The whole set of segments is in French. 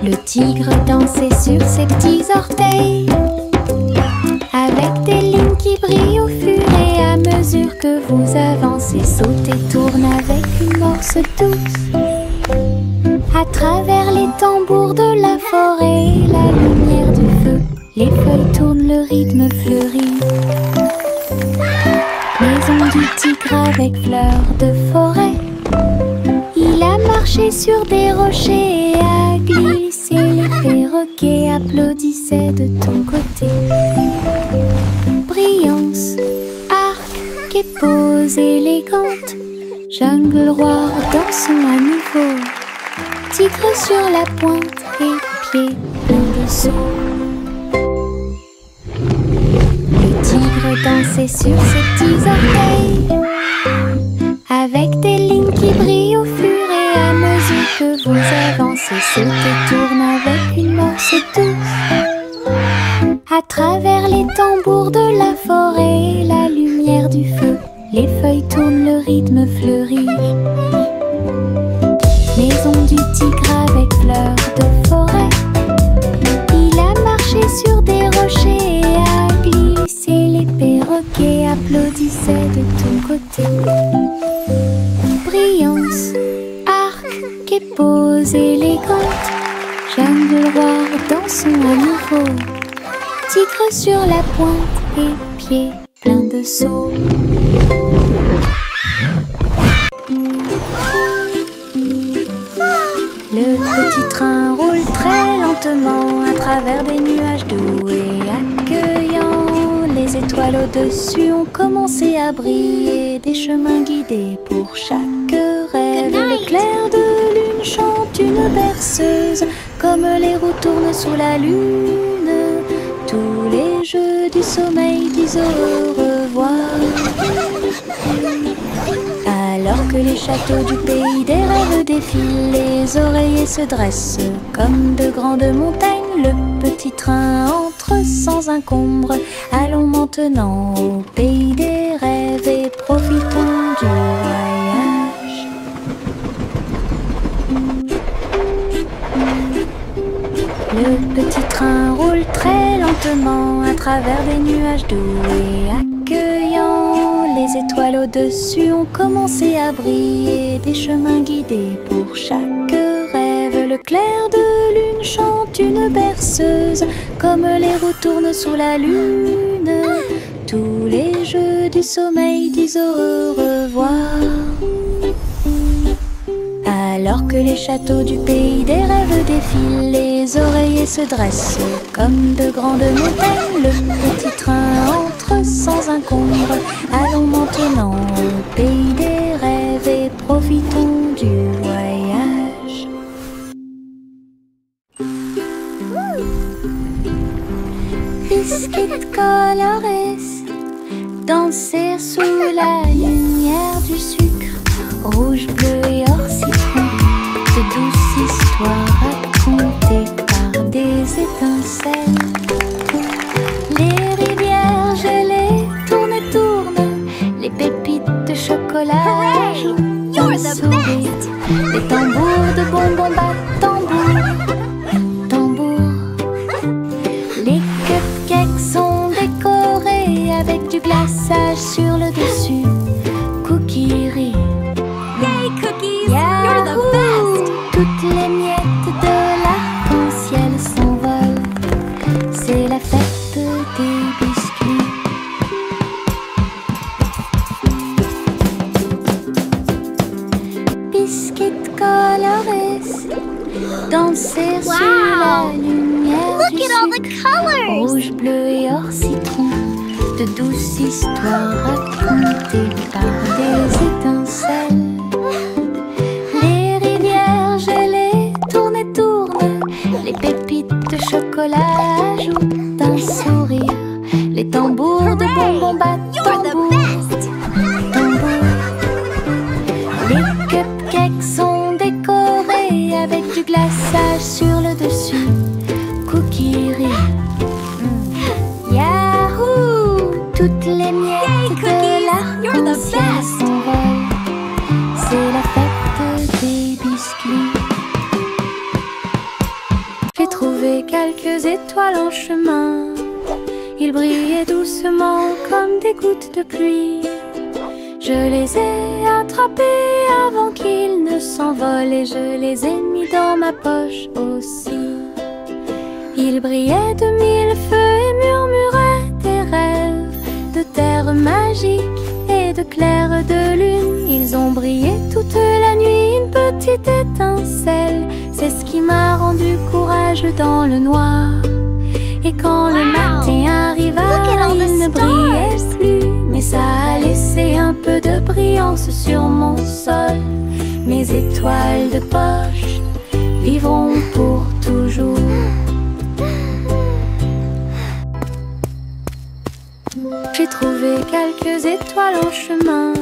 Le tigre dansait sur ses petits orteils, avec des lignes qui brillent au fur et à mesure que vous avancez. Saute et tourne avec une morse douce. À travers les tambours de la forêt, la lumière du feu, les feuilles tournent, le rythme fleurit. Maison du tigre avec fleurs de forêt. Il a marché sur des rochers et a glissé. Les perroquets applaudissaient de ton côté. Brillance, arc et pose élégante. Jungle roi dansons à nouveau. Tigre sur la pointe et pieds pleins de sauts. Le tigre dansait sur ses petits orteils, avec des lignes qui brillent au fur et à mesure que vous avancez. Saute et tourne avec une morse douce. À travers les tambours de la forêt, la lumière du feu, les feuilles tournent, le rythme fleurit. Maison du tigre avec fleurs de forêt. Il a marché sur des rochers et a glissé. Les perroquets applaudissaient de ton côté. Brillance, arc et pose élégante. Jungle roi dansons à nouveau. Tigre sur la pointe et pieds pleins de sauts. Le petit train roule très lentement à travers des nuages doux et accueillants. Les étoiles au-dessus ont commencé à briller, des chemins guidés pour chaque rêve. L'éclair de lune chante une berceuse, comme les roues tournent sous la lune. Tous les jeux du sommeil disent au revoir. Alors que les châteaux du pays des rêves défilent, les oreillers se dressent comme de grandes montagnes. Le petit train entre sans encombre. Allons maintenant au pays des rêves et profitons du voyage. Le petit train roule très lentement à travers des nuages doux et accueillants. Les étoiles au-dessus ont commencé à briller, des chemins guidés pour chaque rêve. Le clair de lune chante une berceuse, comme les roues tournent sous la lune. Tous les jeux du sommeil disent au revoir. Alors que les châteaux du pays des rêves défilent, les oreillers se dressent comme de grandes montagnes. Le petit train entre sans encombre. Allons maintenant au pays des rêves et profitons du voyage. Biscuits colorés danser sous la lumière du sucre, rouge, bleu et or citron, de douces histoires racontées par des étincelles. Les rivières gelées tournent et tournent, les pépites de chocolat jouent d'un sourire. Les tambours de bonbons battent tambour, tambour. Les cupcakes sont décorés avec du glaçage sur le dessus. Cookie Yay, cookies! You're the best! Toutes les miettes de l'arc-en-ciel s'envolent. C'est la fête des biscuits. Biscuits colorés danser sous la lumière Look du at all the sucre, colors! rouge, bleu et or citron, de douces histoires racontées par des étincelles. Les rivières gelées tournent et tournent, les pépites de chocolat jouent d'un sourire. Les tambours de bonbons battent You're the tambour, best! tambour. Les cupcakes sont décorés avec du glaçage sur le dessus. Cookie Yahoo! Toutes les miettes de l'arc-en-ciel s'envolent. C'est la fête des biscuits. étoiles en chemin. Ils brillaient doucement comme des gouttes de pluie. Je les ai attrapés avant qu'ils ne s'envolent et je les ai mis dans ma poche aussi. Ils brillaient de mille feux et murmuraient des rêves de terre magique et de clair de lune. Ils ont brillé toute la nuit, une petite étincelle. C'est ce qui m'a rendu courageux dans le noir. Et quand le matin arriva, il ne brillait plus, mais ça a laissé un peu de brillance sur mon sol. Mes étoiles de poche vivront pour toujours. J'ai trouvé quelques étoiles en chemin.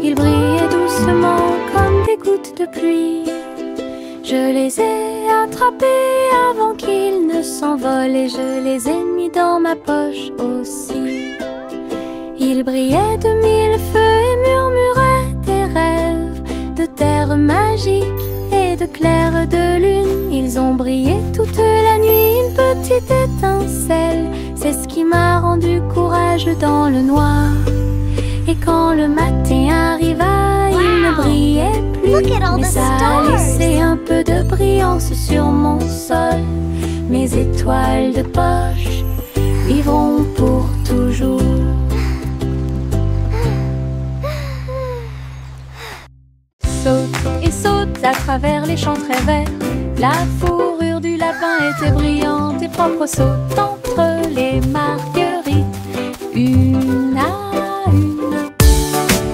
Ils brillaient doucement comme des gouttes de pluie. Je les ai attrapés avant qu'ils ne s'envolent et je les ai mis dans ma poche aussi. Ils brillaient de mille feux et murmuraient des rêves de terre magique et de clair de lune. Ils ont brillé toute la nuit, une petite étincelle. C'est ce qui m'a rendu courageux dans le noir. Et quand le matin arriva, il ne brillait plus, mais ça a laissé un peu de brillance sur mon sol. Mes étoiles de poche vivront pour toujours. Saute et saute à travers les champs très verts. La fourrure du lapin était brillante et propre. Saute entre les marguerites, une à une.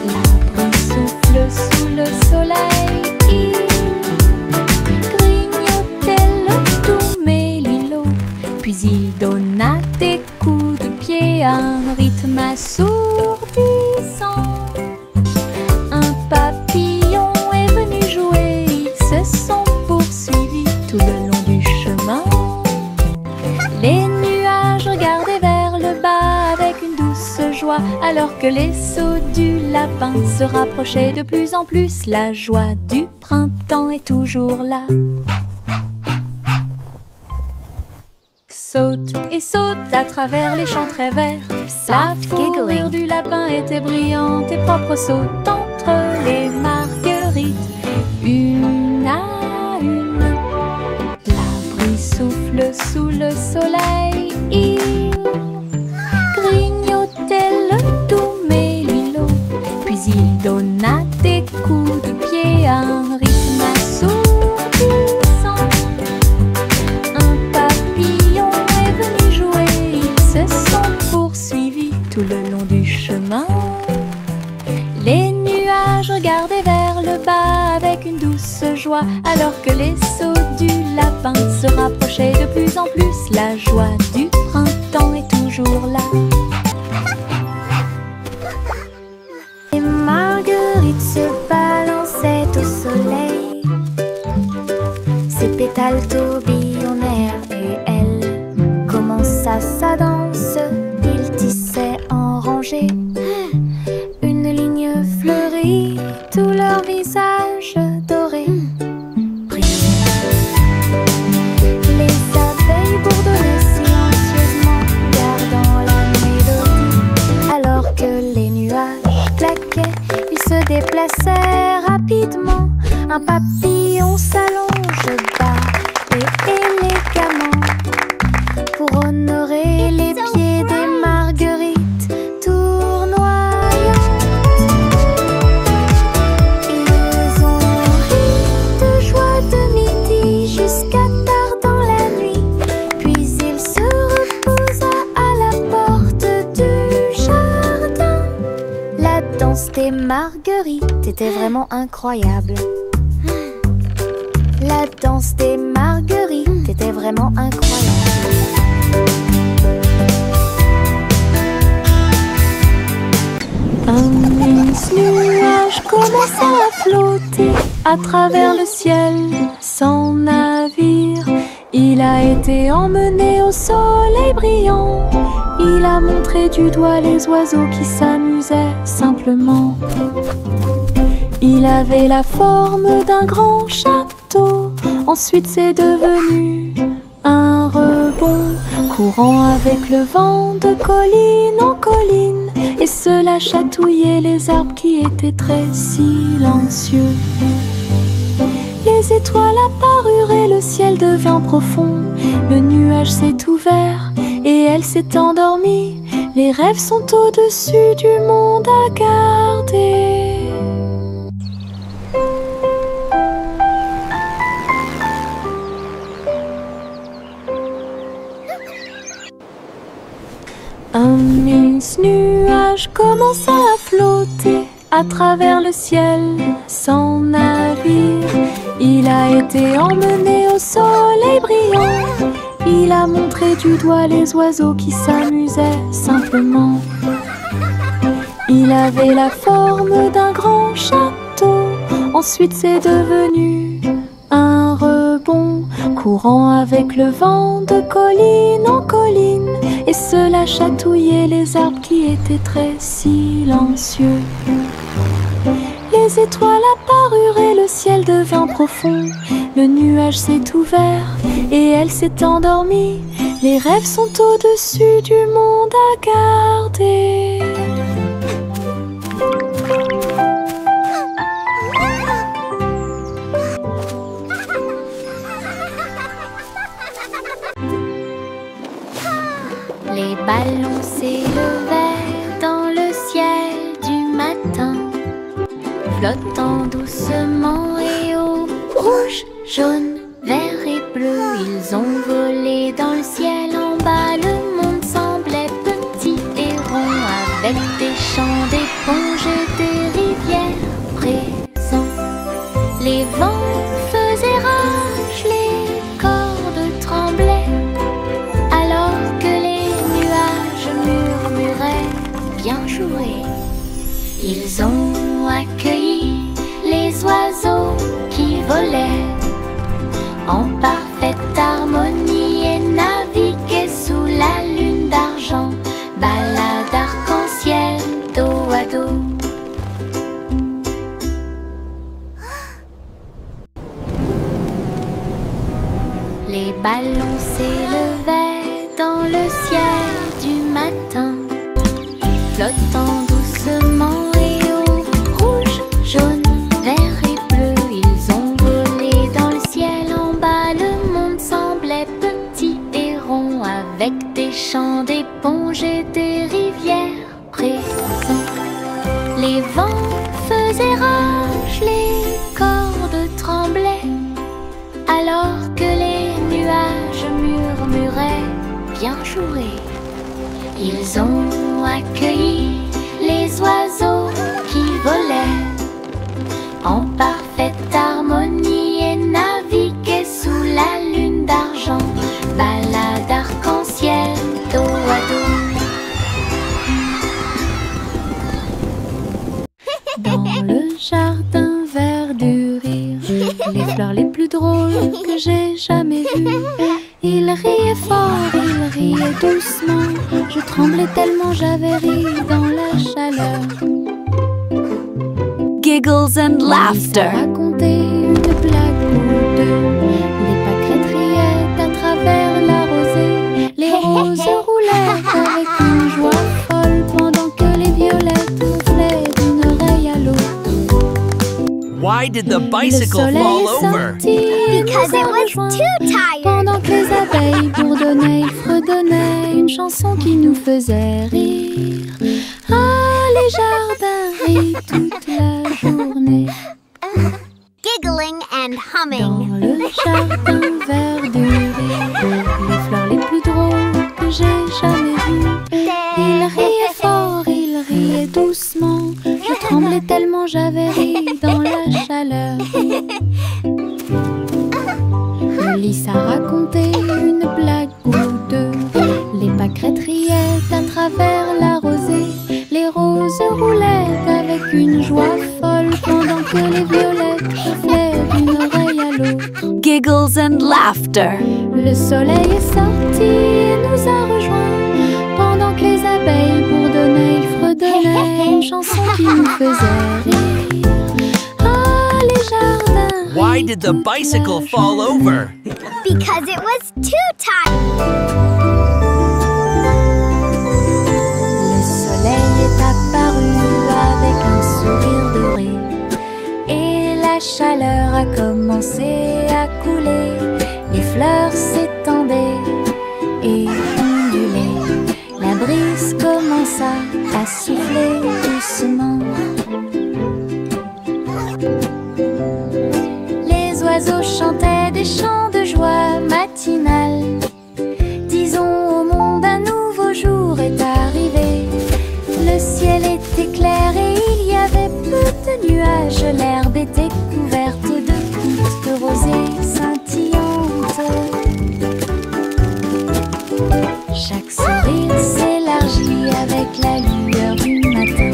L'arbre souffle sous le soleil. Il grignotait le doux mélilo. Puis il donna des coups de pied à un rythme assourdissant. Un papillon est venu jouer. Ils se sont poursuivis tout le long du chemin. Les nuages regardaient vers le bas avec une douce joie, alors que les sauts du lapin se rapprochaient de plus en plus. La joie du printemps est toujours là. Saute et saute à travers les champs très verts. La fourrure du lapin était brillante et propre. Saute entre les marguerites, une à une. L'arbre souffle sous le soleil. Il grignotait le doux mélilo. Puis il donna des coups de pied à un rythme assourdissant. Un papillon est venu jouer. Ils se sont poursuivis tout le long du chemin. Les nuages regardaient vers le bas avec une douce joie, alors que les sauts du lapin se rapprochaient de plus en plus. La joie du printemps est toujours là. Les marguerites se balançaient au soleil. Ses pétales tourbillonnèrent et elle commença sa danse. Il tissait en rangée une ligne fleurie, tout leur visage doré brille. Les abeilles bourdonnaient silencieusement, gardant la mélodie, alors que les nuages claquaient. Ils se déplaçaient rapidement. Un papillon s'allonge bas et élégamment pour honorer les pieds des marguerites tournoyantes. Ils ont ri de joie de midi jusqu'à tard dans la nuit. Puis il se reposa à la porte du jardin. La danse des marguerites était vraiment incroyable. La danse des marguerites était vraiment incroyable. Un immense nuage commença à flotter à travers le ciel sans navire. Il a été emmené au soleil brillant. Il a montré du doigt les oiseaux qui s'amusaient simplement. Il avait la forme d'un grand château. Ensuite c'est devenu un repas. courant avec le vent de colline en colline, et cela chatouillait les arbres qui étaient très silencieux. Les étoiles apparurent et le ciel devint profond. Le nuage s'est ouvert et elle s'est endormie. Les rêves sont au-dessus du monde à garder. Un mince nuage commença à flotter à travers le ciel sans navire. Il a été emmené au soleil brillant. Il a montré du doigt les oiseaux qui s'amusaient simplement. Il avait la forme d'un grand château. Ensuite c'est devenu un rebond, courant avec le vent de colline en colline, et cela chatouillait les arbres qui étaient très silencieux. Les étoiles apparurent et le ciel devint profond. Le nuage s'est ouvert et elle s'est endormie. Les rêves sont au-dessus du monde à garder. Les ballons s'élevaient dans le ciel du matin, flottant doucement et au rouge, jaune, vert et bleu. Ils ont volé dans le ciel en bas. Le monde semblait petit et rond, avec des champs d'éponges et des rivières présents. Les vents faisaient rage, les cordes tremblaient, alors que les nuages murmuraient bien joué. Ils ont accueilli les oiseaux qui volaient en parfaite harmonie et naviguaient sous la lune d'argent, balade arc-en-ciel dos à dos. Les ballons s'élevaient dans le ciel du matin, flottant doucement et au rouge, jaune, vert et bleu. Ils ont volé dans le ciel en bas. Le monde semblait petit et rond, avec des champs d'éponges et des rivières présents. Les vents faisaient rage, les cordes tremblaient, alors que les nuages murmuraient bien joué. Ils ont accueilli les oiseaux qui volaient en parfaite harmonie et naviguaient sous la lune d'argent, balade arc-en-ciel dos à dos. Dans le jardin vert du rire, les fleurs les plus drôles que j'ai jamais vues. Il riait fort, il riait doucement. Je tremblais tellement j'avais ri dans la chaleur. Giggles and laughter. Raconter une blague ou deux. Les pâquerettes riaient à travers la rosée. Les roses roulaient avec une joie folle, pendant que les violettes ronflaient d'une oreille à l'autre. Why did the bicycle fall over? Because it was too tired. Pendant que les abeilles bourdonnaient, ils fredonnaient une chanson qui nous faisait rire. Ah, les jardins rient toute la journée. Giggling and Dans humming. le jardin vert du rire, les fleurs les plus drôles que j'ai jamais vues. Il riait fort, il riait doucement. Je tremblais tellement j'avais ri dans la chaleur. Lisa racontait une blague ou deux. Les pâquerettes riaient à travers la rosée. Les roses roulaient avec une joie folle, pendant que les violettes ronflaient d'une oreille à l'autre. Giggles and laughter. Le soleil est sorti et nous a rejoints, pendant que les abeilles bourdonnaient, ils fredonnaient une chanson qui nous faisait rire. Ah, les jardins. Why did the bicycle fall over? Because it was too tired. la chaleur a commencé à couler, les fleurs s'étendaient et ondulaient. La brise commença à souffler doucement. Les oiseaux chantaient des chants de joie matinale. Disons au monde un nouveau jour est arrivé. Le ciel était clair et il y avait peu de nuages. L'herbe était couverte de gouttes de rosée scintillantes. Chaque sourire s'élargit avec la lueur du matin.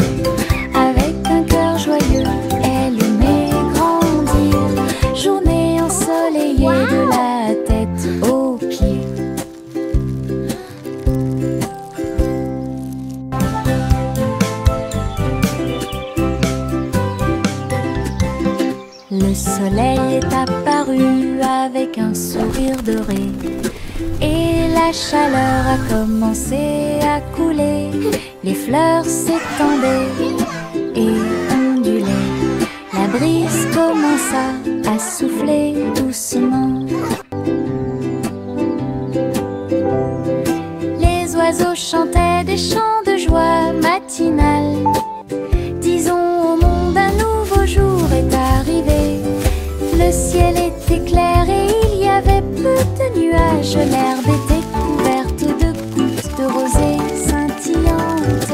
Avec un cœur joyeux, elle aimait grandir. Journée ensoleillée de la tête aux pieds. Le soleil est apparu avec un sourire doré et la chaleur a commencé à couler. Les fleurs s'étendaient et ondulaient. La brise commença à souffler doucement. Les oiseaux chantaient des chants de joie matinale. Disons au monde un nouveau jour est arrivé. Le ciel était clair et il y avait peu de nuages. L'herbe était couverte de gouttes de rosée scintillantes.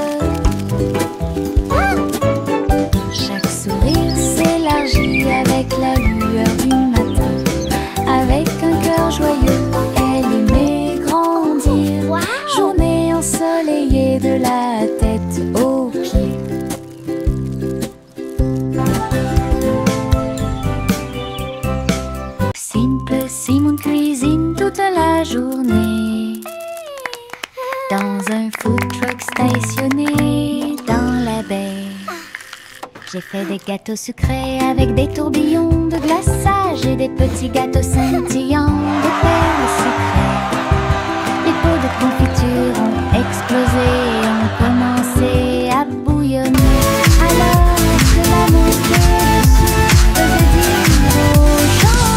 Chaque sourire s'élargit avec la lueur du matin. Avec un cœur joyeux, elle aimait grandir. Journée ensoleillée de la tête aux pieds. Simon cuisine toute la journée dans un food truck stationné dans la baie. J'ai fait des gâteaux sucrés avec des tourbillons de glaçage et des petits gâteaux scintillants de perles sucrées. Les pots de confiture ont explosé et ont commencé à bouillonner. Alors que la montée dessus faisait dire aux gens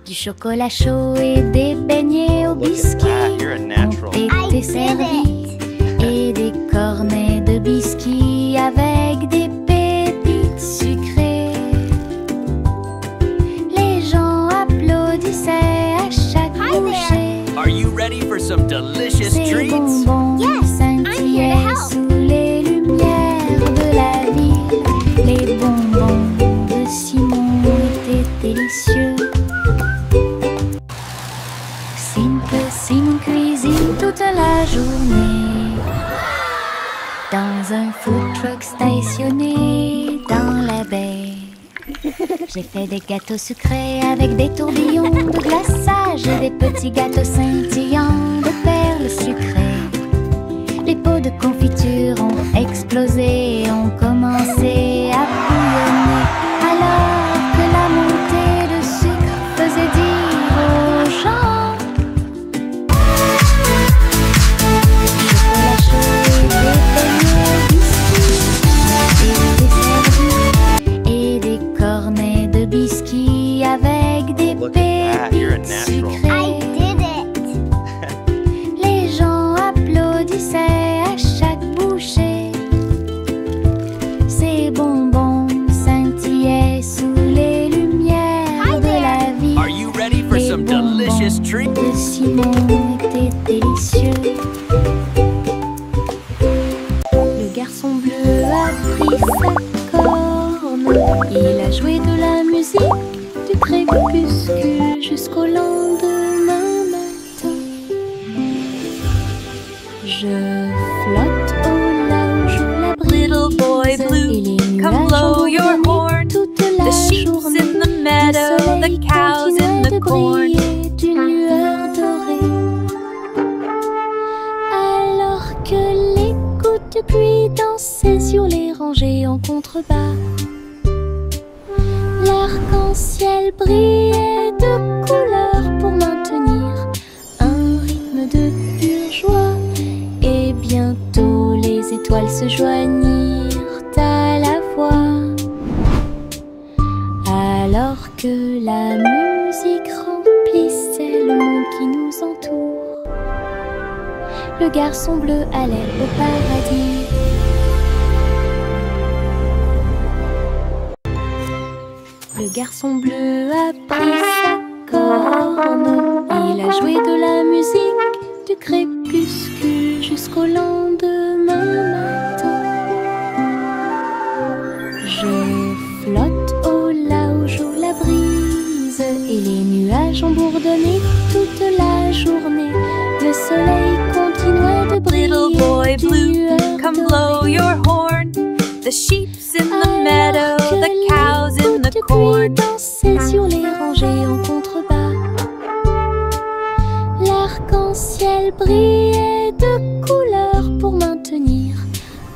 du chocolat chaud et des beignets au biscuit ont été servis et des cornets de biscuits avec des pépites sucrées. Les gens applaudissaient à chaque bouchée. Are you ready for some delicious Ces treats? bonbons scintillaient sous les lumières de la ville. Les bonbons de Simon étaient délicieux. Simon cuisine toute la journée dans un food truck stationné dans la baie. J'ai fait des gâteaux sucrés avec des tourbillons de glaçage et des petits gâteaux scintillants de perles sucrées. Les pots de confiture ont explosé et ont commencé à bouillonner. Alors que la montée de sucre faisait dire aux gens chocolat chaud et des beignets au biscuit étaient servis et des cornets de biscuits avec des pépites sucrées. Les gens applaudissaient à chaque bouchée. Ces bonbons scintillaient sous les lumières de la vie. Are you ready for Les some delicious bonbons treats? de Simon étaient délicieux. Le garçon bleu a pris sa corne. Il a joué de la musique du crépuscule jusqu'au lendemain matin. Je flotte au large où la brise. Little boy blue, Et les come nuages blow ont your brûlé horn. toute la The sheep's journée. in the meadow, Le the soleil cows in continuait the de corn. briller d'une lueur dorée. Alors que les gouttes de pluie dansaient sur les rangées en contrebas, l'arc-en-ciel brillait de couleurs pour maintenir un rythme de pure joie. Et bientôt les étoiles se joignirent à la voix. que la musique remplissait le monde qui nous entoure, le garçon bleu allait au paradis. Le garçon bleu a pris sa corne, il a joué de la musique du crépuscule jusqu'au lendemain matin. Je flotte au là où joue la brise et les nuages ont bourdonné toute la journée. Le soleil continuait de briller. Little boy blue, come blow your horn. The sheep's in the meadow, the cows in the corn. Danser sur les rangées en contrebas. L'arc-en-ciel brillait de couleurs pour maintenir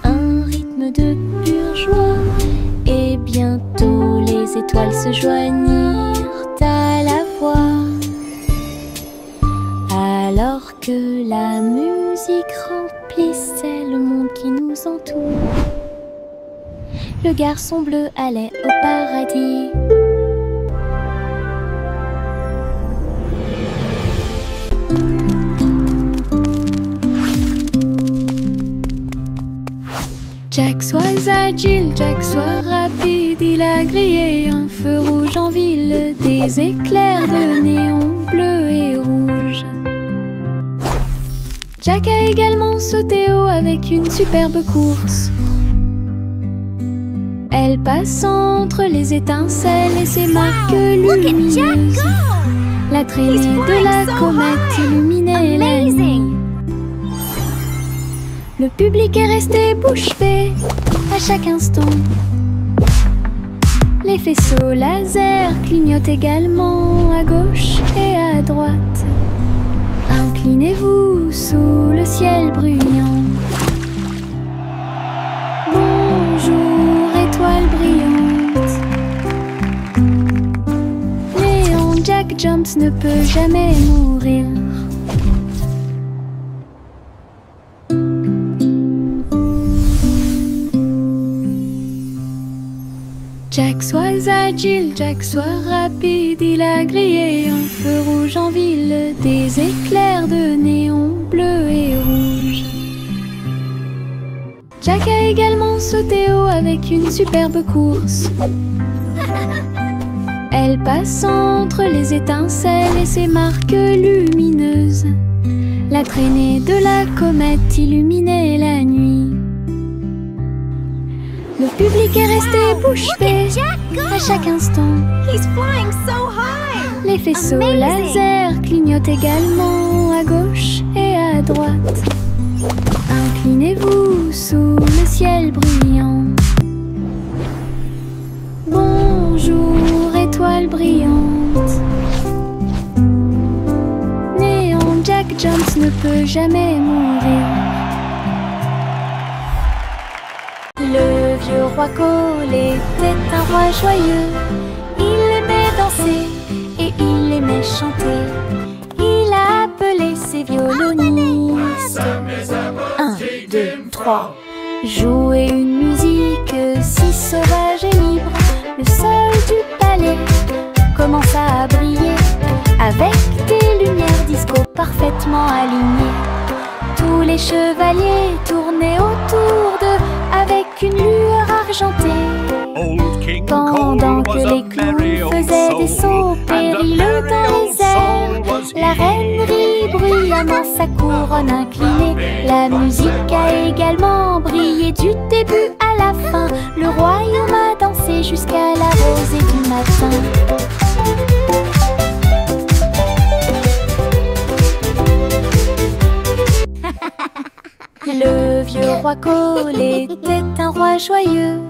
un rythme de pure joie. Et bientôt les étoiles se joignirent à la voix. Alors que la musique remplissait le monde qui nous entoure, le garçon bleu allait au paradis. Jack soit agile, Jack soit rapide, il a grillé un feu rouge en ville, des éclairs de néon bleu et rouge. Jack a également sauté haut avec une superbe course. Elle passe entre les étincelles et ses marques lumineuses. La traînée de la comète illuminait la nuit. Le public est resté bouche bée à chaque instant. Les faisceaux laser clignotent également à gauche et à droite. Inclinez-vous sous le ciel bruyant. Bonjour, étoile brillante. Léon Jack Jumps ne peut jamais mourir. Jack soit agile, Jack soit rapide, il a grillé un feu rouge en ville, des éclairs de néon bleu et rouge. Jack a également sauté haut avec une superbe course. Elle passe entre les étincelles et ses marques lumineuses. La traînée de la comète illuminait la nuit. Le public est resté bouche bée à chaque instant. He's flying so high. Les faisceaux laser clignotent également à gauche et à droite. Inclinez-vous sous le ciel bruyant. Bonjour, étoile brillante. Néon Jack Jumps ne peut jamais mourir. Le vieux roi Cole était un roi joyeux. Il aimait danser et il aimait chanter. Il a appelé ses violonistes. 1, 2, 3. Jouer une musique si sauvage et libre. Le sol du palais commença à briller avec des lumières disco parfaitement alignées. Tous les chevaliers tournaient autour d'eux avec une lueur argentée. Pendant que les clowns faisaient des sauts périlleux dans les airs, la reine rit bruyamment sa couronne inclinée. La musique a également brillé du début à la fin. Le royaume a dansé jusqu'à la rosée du matin. Le vieux roi Cole était un roi joyeux.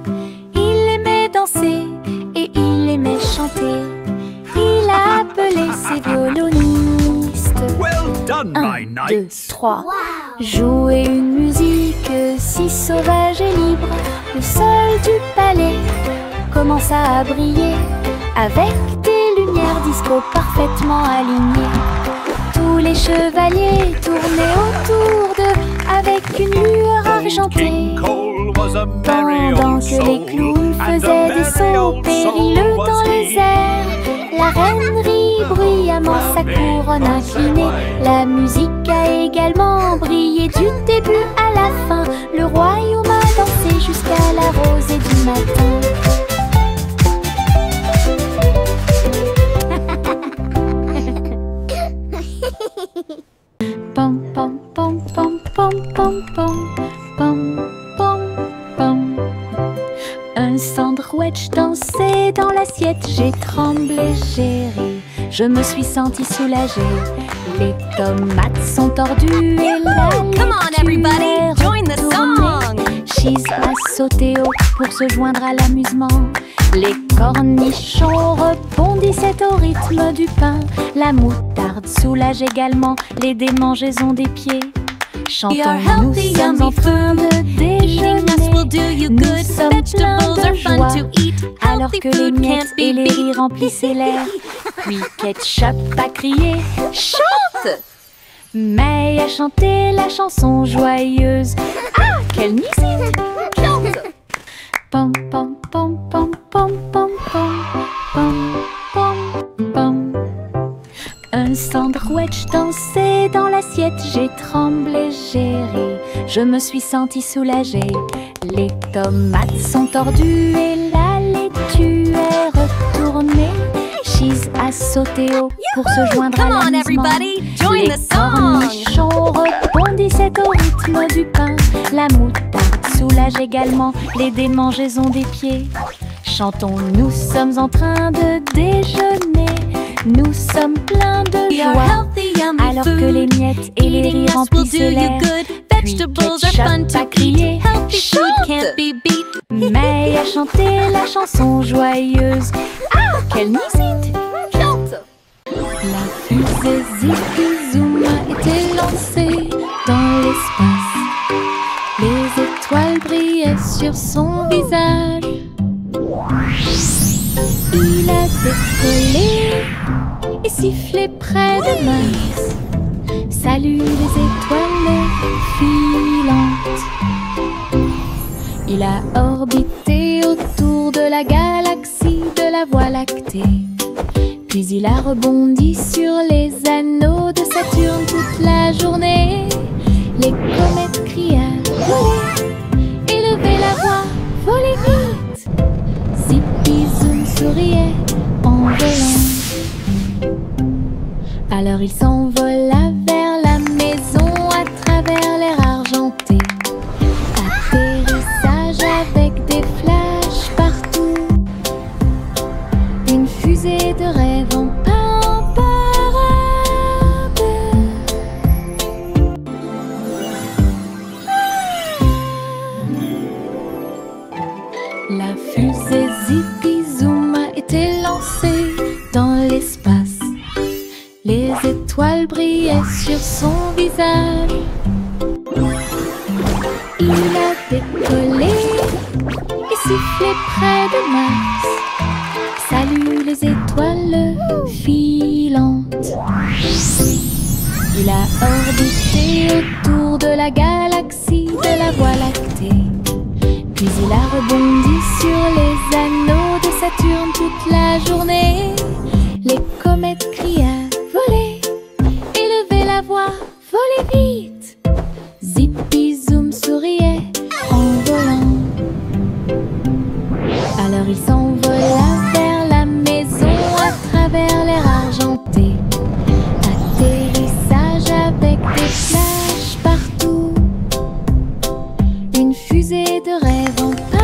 Il aimait danser et il aimait chanter. Il a appelé ses violonistes. Well done, 1, my 2, knights. 3. Jouer une musique si sauvage et libre. Le sol du palais commença à briller avec des lumières disco parfaitement alignées. Tous les chevaliers tournaient autour d'eux avec une lueur argentée. Pendant que les clowns faisaient des sauts périlleux dans les airs, la reine rit bruyamment sa couronne inclinée. La musique a également brillé du début à la fin. Le royaume a dansé jusqu'à la rosée du matin. Pom pom pom pom pom pom pom pom pom pom. Un sandwich dansait dans l'assiette. J'ai tremblé, j'ai ri, je me suis sentie soulagée. Les tomates sont tordues et la Come on everybody, join the song. Cheese a sauté haut pour se joindre à l'amusement. Les cornichons rebondissaient au rythme du pain. La moutarde soulage également les démangeaisons des pieds. Chantons, nous sommes en train de déjeuner. Nous sommes pleins de joie, alors que les miettes et les rires remplissaient l'air. Puis Ketchup a crié « Chante !» May a chanté la chanson joyeuse. Ah, quelle musique! Pom pom pom pom pom pom pom pom pom pom. Un sandwich dansait dans l'assiette. J'ai tremblé, j'ai ri, je me suis sentie soulagée. Les tomates sont tordues et la laitue est retournée. Cheese a sauté haut pour se joindre à l'amusement. Les cornichons rebondissaient au rythme du pain. La moutarde soulage également les démangeaisons des pieds. Chantons, nous sommes en train de déjeuner. Nous sommes pleins de joie, alors que les miettes et les rires remplissaient l'air. Puis Ketchup a crié « Chante !» May a chanté la chanson joyeuse. Ah, quelle musique! La fusée Zippy Zoom a été lancée dans l'espace. Les étoiles brillaient sur son visage. Il a décollé et sifflé près de Mars. Salut les étoiles filantes. Il a orbité autour de la galaxie de la Voie lactée. Puis il a rebondi sur les anneaux de Saturne toute la journée. Les comètes criaient « Volez !» Élevez la voix, volez vite. Zippy Zoom souriait en volant. Alors il s'envola vers la maison à travers l'air argenté. Atterrissage avec des flashs partout. Une fusée de rêve en parade. La fusée Zippy Zoom a été lancée dans l'espace. Les étoiles brillaient sur son visage. Il a décollé et sifflé près de Mars. Salut les étoiles filantes. Il a orbité autour de la galaxie de la Voie lactée. Puis il a rebondi sur les anneaux de Saturne toute la journée. Les comètes criaient « Volez !» Élevez la voix, volez vite. Zippy Zoom souriait en volant. Alors il s'envola vers la maison à travers l'air argenté. Atterrissage avec des flashs partout. Une fusée de rêve en parade.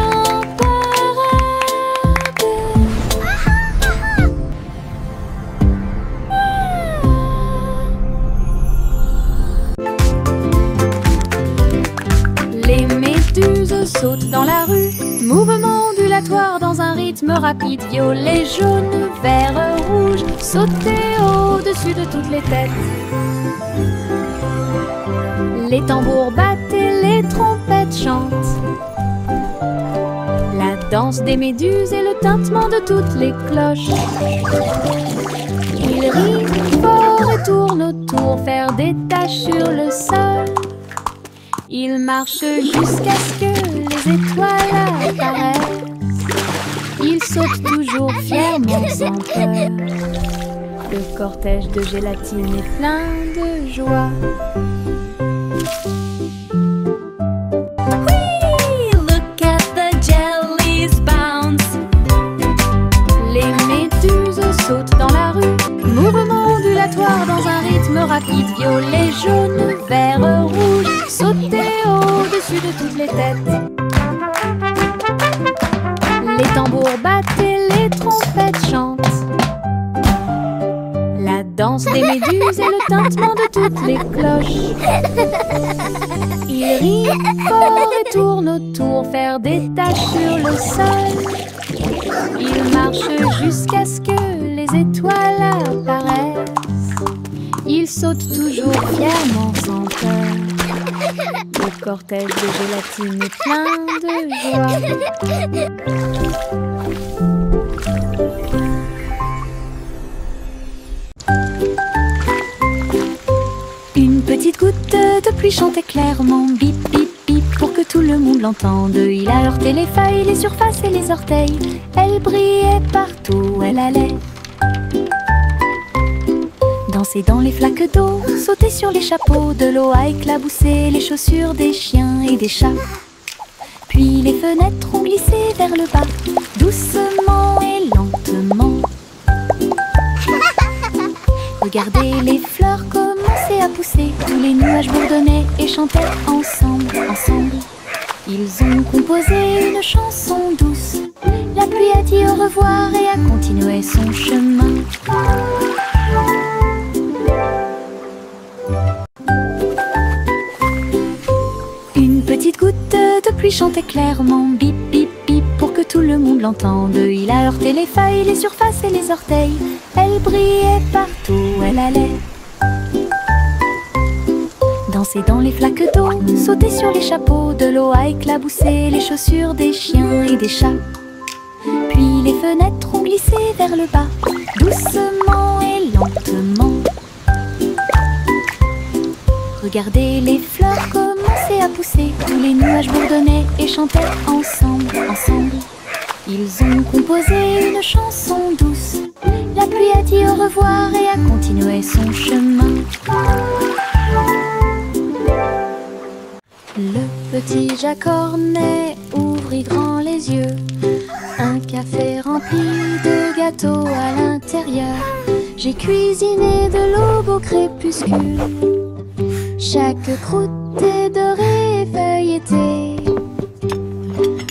Les méduses sautent dans la rue, mouvement ondulatoire dans un rythme rapide. Violet, jaune, vert, rouge, sauter au-dessus de toutes les têtes. Les tambours battent et les trompettes chantent. La danse des méduses et le tintement de toutes les cloches. Ils rient fort et tournent autour, faire des taches sur le sol. Ils marchent jusqu'à ce que les les étoiles apparaissent. Il saute toujours fièrement sans peur. Le cortège de gélatine est plein de joie. Whee! Look at the jellies bounce. Les méduses sautent dans la rue, mouvement ondulatoire dans un rythme rapide. Violet, jaune, vert, rouge, sauter au-dessus de toutes les têtes. Les tambours battent et les trompettes chantent. La danse des méduses et le tintement de toutes les cloches. Ils rient fort et tournent autour, faire des taches sur le sol. Ils marchent jusqu'à ce que les étoiles apparaissent. Ils sautent toujours fièrement sans peur. Le cortège de gélatine est plein de joie. Une petite goutte de pluie chantait clairement, bip bip bip, pour que tout le monde l'entende. Il a heurté les feuilles, les surfaces et les orteils. Elle brillait partout où elle allait. Danser dans les flaques d'eau, sauter sur les chapeaux, de l'eau a éclaboussé les chaussures des chiens et des chats. Puis les fenêtres ont glissé vers le bas, doucement et lentement. Regardez les fleurs commencer à pousser, tous les nuages bourdonnaient et chantaient ensemble, ensemble. Ils ont composé une chanson douce. La pluie a dit au revoir et a continué son chemin. Une petite goutte de pluie chantait clairement, bip bip bip, pour que tout le monde l'entende. Il a heurté les feuilles, les surfaces et les orteils. Elle brillait partout où elle allait. Danser dans les flaques d'eau, sauter sur les chapeaux, de l'eau a éclaboussé les chaussures des chiens et des chats. Puis les fenêtres ont glissé vers le bas, doucement et lentement. Regardez les fleurs commencer à pousser, tous les nuages bourdonnaient et chantaient ensemble, ensemble. Ils ont composé une chanson douce. La pluie a dit au revoir et a continué son chemin. Le petit Jacques Cornet ouvrit grand les yeux. Un café rempli de gâteaux à l'intérieur. J'ai cuisiné de l'aube au crépuscule. Chaque croûte est dorée et feuilletée.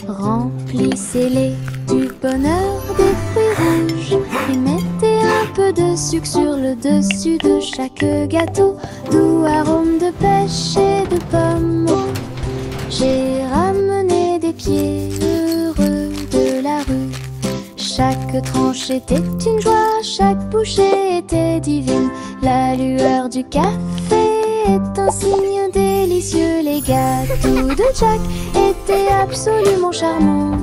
Remplissez-les du bonheur des fruits rouges et mettez un peu de sucre sur le dessus de chaque gâteau. Doux arôme de pêche et de pommes. J'ai ramené des pieds heureux de la rue. Chaque tranche était une joie, chaque bouchée était divine. La lueur du café est un signe délicieux. Les gâteaux de Jack étaient absolument charmants.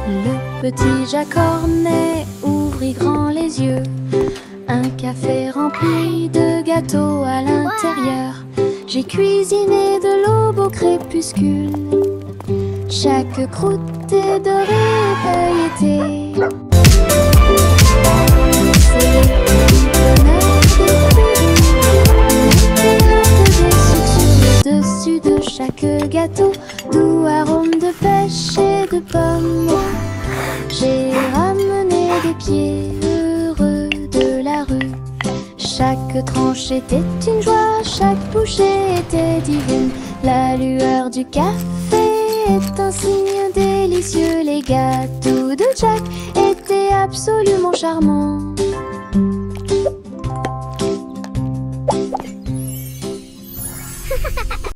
Le petit Jacques Cornet ouvrit grand les yeux. Un café rempli de gâteaux à l'intérieur. J'ai cuisiné de l'aube au crépuscule. Chaque croûte est dorée et feuilletée. Dessus de chaque gâteau, doux arôme de pêche et de pommes. J'ai ramené des pieds heureux de la rue. Chaque tranche était une joie, chaque bouchée était divine. La lueur du café est un signe délicieux. Les gâteaux de Jack étaient absolument charmants.